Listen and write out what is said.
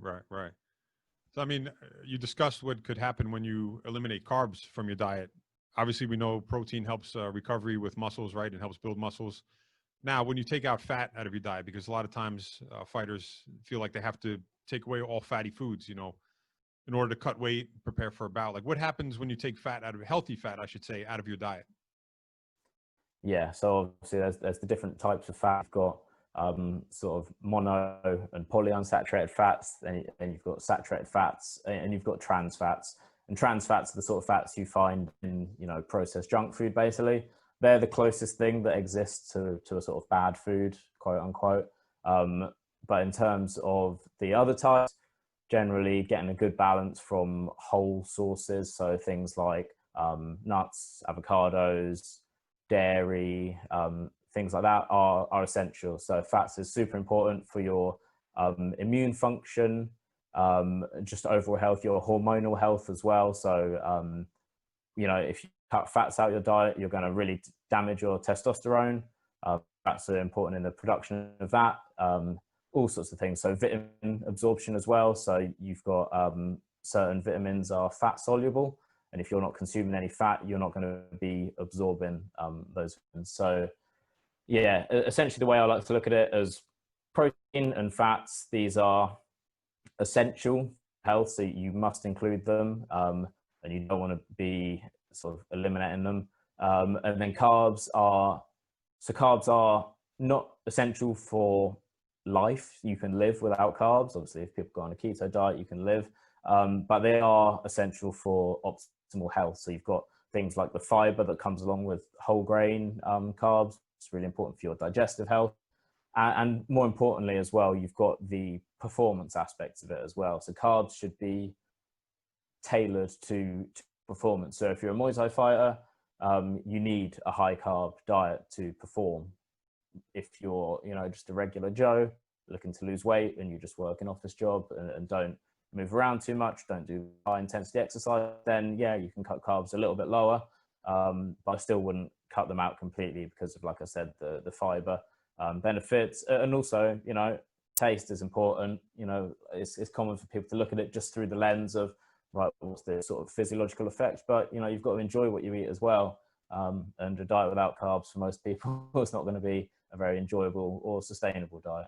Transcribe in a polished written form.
Right, right. So, I mean, you discussed what could happen when you eliminate carbs from your diet. Obviously, we know protein helps recovery with muscles, right? It helps build muscles. Now, when you take out fat out of your diet, because a lot of times fighters feel like they have to take away all fatty foods, in order to cut weight, prepare for a bout. Like, what happens when you take fat out of healthy fat, I should say, out of your diet? Yeah, so obviously there's the different types of fat. You've got sort of mono and polyunsaturated fats, then you've got saturated fats, and you've got trans fats. And trans fats are the sort of fats you find in, processed junk food, basically. They're the closest thing that exists to a sort of bad food, quote unquote. But in terms of the other types, generally getting a good balance from whole sources. So things like nuts, avocados, dairy, things like that are essential. So fats is super important for your immune function, just overall health, your hormonal health as well. So, if you cut fats out your diet, you're going to really damage your testosterone. Fats are important in the production of that. All sorts of things. So vitamin absorption as well. So you've got certain vitamins are fat soluble. And if you're not consuming any fat, you're not going to be absorbing those vitamins. So yeah, essentially the way I like to look at it as protein and fats, these are essential health. So you must include them and you don't want to be sort of eliminating them. And then carbs are not essential for life. You can live without carbs. Obviously, if people go on a keto diet, you can live. But they are essential for optimal health. So you've got things like the fiber that comes along with whole grain carbs. It's really important for your digestive health. And more importantly as well, you've got the performance aspects of it as well. So carbs should be tailored to performance. So if you're a Muay Thai fighter, you need a high carb diet to perform. If you're, just a regular Joe looking to lose weight and you just work an office job and don't move around too much, don't do high intensity exercise, then yeah, you can cut carbs a little bit lower. But I still wouldn't cut them out completely because of, like I said, the fiber benefits. And also, taste is important. It's common for people to look at it just through the lens of, right, what's the sort of physiological effect? But, you've got to enjoy what you eat as well. And a diet without carbs for most people is not going to be a very enjoyable or sustainable diet.